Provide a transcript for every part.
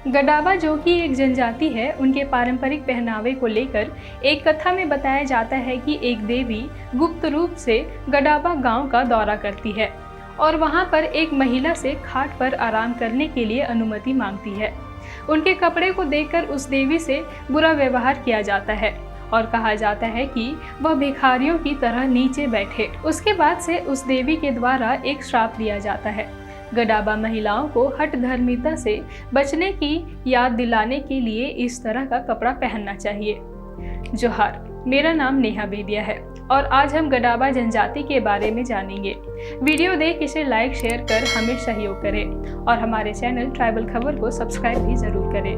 गडाबा जो कि एक जनजाति है, उनके पारंपरिक पहनावे को लेकर एक कथा में बताया जाता है कि एक देवी गुप्त रूप से गडाबा गांव का दौरा करती है और वहां पर एक महिला से खाट पर आराम करने के लिए अनुमति मांगती है। उनके कपड़े को देखकर उस देवी से बुरा व्यवहार किया जाता है और कहा जाता है कि वह भिखारियों की तरह नीचे बैठे। उसके बाद से उस देवी के द्वारा एक श्राप दिया जाता है। गडाबा महिलाओं को हठ धर्मिता से बचने की याद दिलाने के लिए इस तरह का कपड़ा पहनना चाहिए। जोहार, मेरा नाम नेहा बेदिया है और आज हम गडाबा जनजाति के बारे में जानेंगे। वीडियो देख इसे लाइक शेयर कर हमें सहयोग करें और हमारे चैनल ट्राइबल खबर को सब्सक्राइब भी जरूर करें।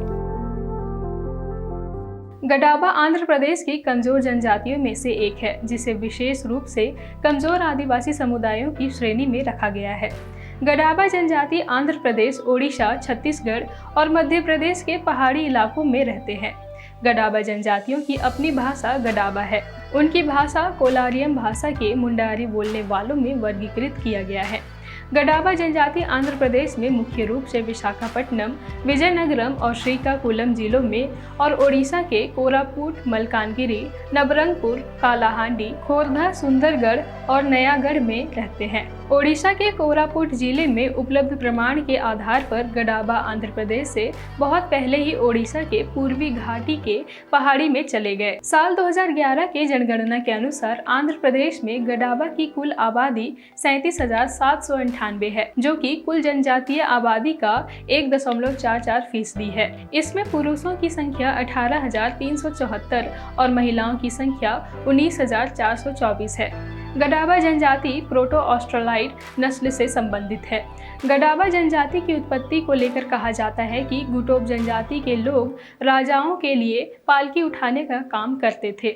गडाबा आंध्र प्रदेश की कमजोर जनजातियों में से एक है, जिसे विशेष रूप से कमजोर आदिवासी समुदायों की श्रेणी में रखा गया है। गडाबा जनजाति आंध्र प्रदेश, ओडिशा, छत्तीसगढ़ और मध्य प्रदेश के पहाड़ी इलाकों में रहते हैं। गडाबा जनजातियों की अपनी भाषा गडाबा है। उनकी भाषा कोलारियम भाषा के मुंडारी बोलने वालों में वर्गीकृत किया गया है। गडाबा जनजाति आंध्र प्रदेश में मुख्य रूप से विशाखापट्टनम, विजयनगरम और श्रीकाकुलम जिलों में और ओडिशा के कोरापुट, मलकानगिरी, नबरंगपुर, कालाहांडी, खोर्धा, सुंदरगढ़ और नयागढ़ में रहते हैं। ओडिशा के कोरापुट जिले में उपलब्ध प्रमाण के आधार पर गडाबा आंध्र प्रदेश से बहुत पहले ही ओडिशा के पूर्वी घाटी के पहाड़ी में चले गए। साल 2011 के जनगणना के अनुसार आंध्र प्रदेश में गडाबा की कुल आबादी 37,798 है, जो कि कुल जनजातीय आबादी का 1.44% है। इसमें पुरुषों की संख्या 18,374 और महिलाओं की संख्या 19,424 है। गडाबा जनजाति प्रोटो ऑस्ट्रेलाइड नस्ल से संबंधित है। गडाबा जनजाति की उत्पत्ति को लेकर कहा जाता है कि गुटोब जनजाति के लोग राजाओं के लिए पालकी उठाने का काम करते थे।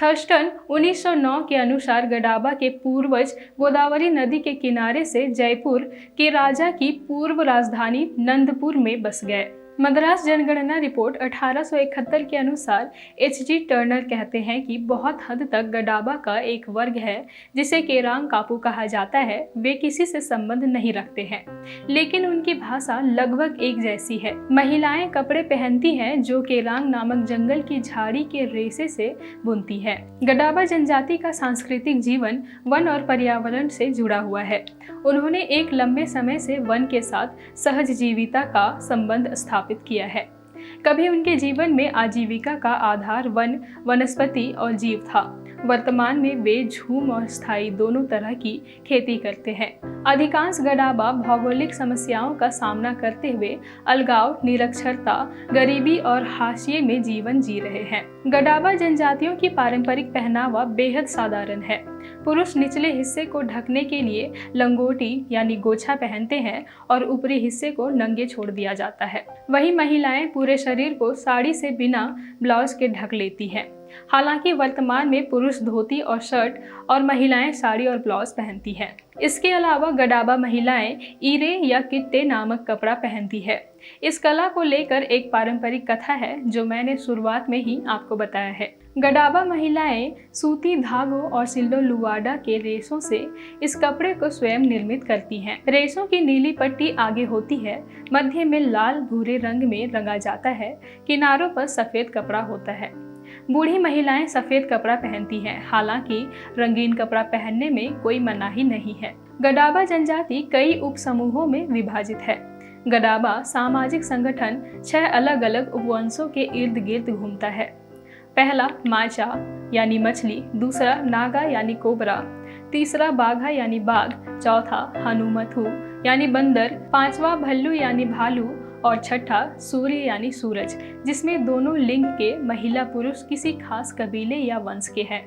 थर्स्टन 1909 के अनुसार गडाबा के पूर्वज गोदावरी नदी के किनारे से जयपुर के राजा की पूर्व राजधानी नंदपुर में बस गए। मद्रास जनगणना रिपोर्ट 1871 के अनुसार H.G. टर्नर कहते हैं कि बहुत हद तक गडाबा का एक वर्ग है जिसे केरांग कापू कहा जाता है। वे किसी से संबंध नहीं रखते हैं, लेकिन उनकी भाषा लगभग एक जैसी है। महिलाएं कपड़े पहनती हैं जो केरांग नामक जंगल की झाड़ी के रेशे से बुनती है। गडाबा जनजाति का सांस्कृतिक जीवन वन और पर्यावरण से जुड़ा हुआ है। उन्होंने एक लंबे समय से वन के साथ सहज जीविता का संबंध स्थापित किया है। कभी उनके जीवन में आजीविका का आधार वन, वनस्पति और जीव था। वर्तमान में वे झूम और स्थायी दोनों तरह की खेती करते हैं। अधिकांश गडाबा भौगोलिक समस्याओं का सामना करते हुए अलगाव, निरक्षरता, गरीबी और हाशिए में जीवन जी रहे हैं। गडाबा जनजातियों की पारंपरिक पहनावा बेहद साधारण है। पुरुष निचले हिस्से को ढकने के लिए लंगोटी यानी गोछा पहनते हैं और ऊपरी हिस्से को नंगे छोड़ दिया जाता है। वहीं महिलाएं पूरे शरीर को साड़ी से बिना ब्लाउज के ढक लेती हैं। हालांकि वर्तमान में पुरुष धोती और शर्ट और महिलाएं साड़ी और ब्लाउज पहनती हैं। इसके अलावा गडाबा महिलाएं ईरे या कित्ते नामक कपड़ा पहनती है। इस कला को लेकर एक पारंपरिक कथा है जो मैंने शुरुआत में ही आपको बताया है। गडाबा महिलाएं सूती धागों और सिल्लो लुवाडा के रेशों से इस कपड़े को स्वयं निर्मित करती हैं। रेशों की नीली पट्टी आगे होती है, मध्य में लाल भूरे रंग में रंगा जाता है, किनारों पर सफेद कपड़ा होता है। बूढ़ी महिलाएं सफेद कपड़ा पहनती हैं, हालांकि रंगीन कपड़ा पहनने में कोई मनाही नहीं है। गडाबा जनजाति कई उप समूहों में विभाजित है। गडाबा सामाजिक संगठन 6 अलग अलग उपवंशों के इर्द गिर्द घूमता है। पहला माचा यानी मछली, दूसरा नागा यानी कोबरा, तीसरा बाघा यानी बाघ, चौथा हनुमथु यानी बंदर, पांचवा भल्लू यानी भालू और छठा सूर्य यानी सूरज, जिसमें दोनों लिंग के महिला पुरुष किसी खास कबीले या वंश के हैं।